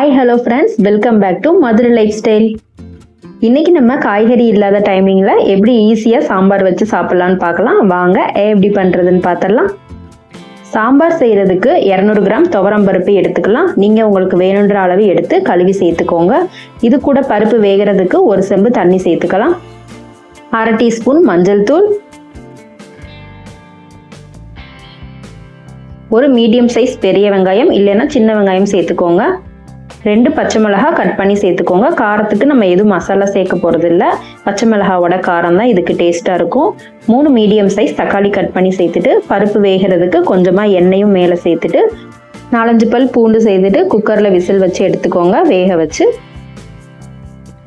Hi hello friends, welcome back to Madurai life style. இன்னைக்கு நம்ம காய்கறி இல்லாத டைமிங்கில் எப்படி ஈஸியாக சாம்பார் வச்சு சாப்பிட்லான்னு பார்க்கலாம். வாங்க எப்படி பண்ணுறதுன்னு பார்த்துடலாம். சாம்பார் செய்கிறதுக்கு 200 கிராம் துவரம் பருப்பு எடுத்துக்கலாம். நீங்கள் உங்களுக்கு வேணுன்ற அளவு எடுத்து கழுவி சேர்த்துக்கோங்க. இது கூட பருப்பு வேகிறதுக்கு 1 செம்பு தண்ணி சேர்த்துக்கலாம். 1/2 டீஸ்பூன் மஞ்சள் தூள், ஒரு மீடியம் சைஸ் பெரிய வெங்காயம் இல்லைன்னா சின்ன வெங்காயம் சேர்த்துக்கோங்க. 2 பச்சை மிளகாய் கட் பண்ணி சேர்த்துக்கோங்க. காரத்துக்கு நம்ம எதுவும் மசாலா சேர்க்க போகிறது இல்லை. பச்சை மிளகாவோட காரம் தான் இதுக்கு டேஸ்ட்டாக இருக்கும். 3 மீடியம் சைஸ் தக்காளி கட் பண்ணி சேர்த்துட்டு பருப்பு வேகிறதுக்கு கொஞ்சமாக எண்ணெயும் மேலே சேர்த்துட்டு 4-5 பல் பூண்டு சேர்த்துட்டு குக்கரில் விசில் வச்சு எடுத்துக்கோங்க. வேக வச்சு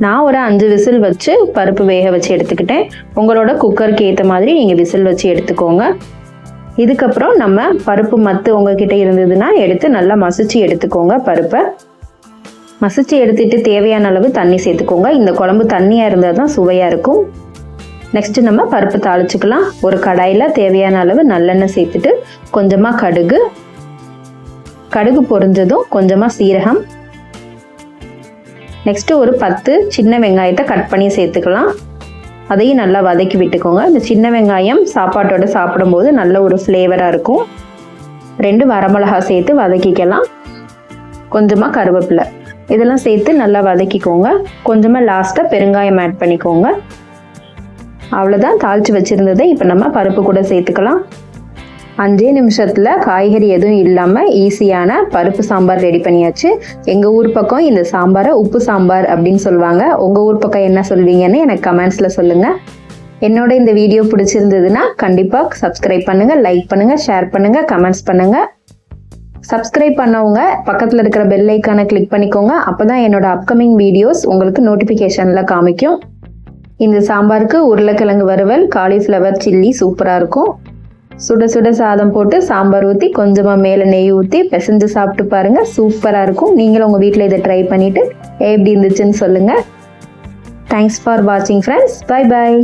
நான் ஒரு 5 விசில் வச்சு பருப்பு வேக வச்சு எடுத்துக்கிட்டேன். உங்களோட குக்கருக்கு ஏற்ற மாதிரி நீங்கள் விசில் வச்சு எடுத்துக்கோங்க. இதுக்கப்புறம் நம்ம பருப்பு மத்து உங்ககிட்ட இருந்ததுன்னா எடுத்து நல்லா மசிச்சு எடுத்துக்கோங்க. பருப்பை மசிச்சு எடுத்துட்டு தேவையான அளவு தண்ணி சேர்த்துக்கோங்க. இந்த குழம்பு தண்ணியாக இருந்தால் தான் சுவையாக இருக்கும். நெக்ஸ்ட்டு நம்ம பருப்பு தாளிச்சுக்கலாம். ஒரு கடாயில் தேவையான அளவு நல்லெண்ணெய் சேர்த்துட்டு கொஞ்சமாக கடுகு பொரிஞ்சதும் கொஞ்சமாக சீரகம், நெக்ஸ்ட்டு ஒரு 10 சின்ன வெங்காயத்தை கட் பண்ணி சேர்த்துக்கலாம். அதையும் நல்லா வதக்கி விட்டுக்கோங்க. இந்த சின்ன வெங்காயம் சாப்பாட்டோட சாப்பிடும்போது நல்ல ஒரு ஃப்ளேவராக இருக்கும். 2 வரமிளகாய் சேர்த்து வதக்கிக்கலாம். கொஞ்சமாக கருவேப்பிலை இதெல்லாம் சேர்த்து நல்லா வதக்கிக்கோங்க. கொஞ்சமாக லாஸ்ட்டாக பெருங்காயம் ஆட் பண்ணிக்கோங்க. அவ்வளோதான், தாளித்து வச்சுருந்ததை இப்போ நம்ம பருப்பு கூட சேர்த்துக்கலாம். 5 நிமிஷத்தில் காய்கறி எதுவும் இல்லாமல் ஈஸியான பருப்பு சாம்பார் ரெடி பண்ணியாச்சு. எங்கள் ஊர் பக்கம் இந்த சாம்பாரை உப்பு சாம்பார் அப்படின்னு சொல்லுவாங்க. உங்கள் ஊர் பக்கம் என்ன சொல்வீங்கன்னு எனக்கு கமெண்ட்ஸில் சொல்லுங்கள். என்னோட இந்த வீடியோ பிடிச்சிருந்ததுன்னா கண்டிப்பாக சப்ஸ்கிரைப் பண்ணுங்கள், லைக் பண்ணுங்கள், ஷேர் பண்ணுங்கள், கமெண்ட்ஸ் பண்ணுங்கள். சப்ஸ்கிரைப் பண்ணவங்க பக்கத்தில் இருக்கிற பெல் ஐக்கானை கிளிக் பண்ணிக்கோங்க. அப்போ தான் என்னோட அப்கமிங் வீடியோஸ் உங்களுக்கு நோட்டிஃபிகேஷனில் காமிக்கும். இந்த சாம்பாருக்கு உருளைக்கிழங்கு வறுவல், காலிஃப்ளவர் சில்லி சூப்பராக இருக்கும். சுட சுட சாதம் போட்டு சாம்பார் ஊற்றி கொஞ்சமாக மேலே நெய் ஊற்றி பிசைஞ்சு சாப்பிட்டு பாருங்கள், சூப்பராக இருக்கும். நீங்களும் உங்கள் வீட்டில் இதை ட்ரை பண்ணிவிட்டு எப்படி இருந்துச்சுன்னு சொல்லுங்கள். தேங்க்ஸ் ஃபார் வாட்சிங் ஃப்ரெண்ட்ஸ். Bye bye.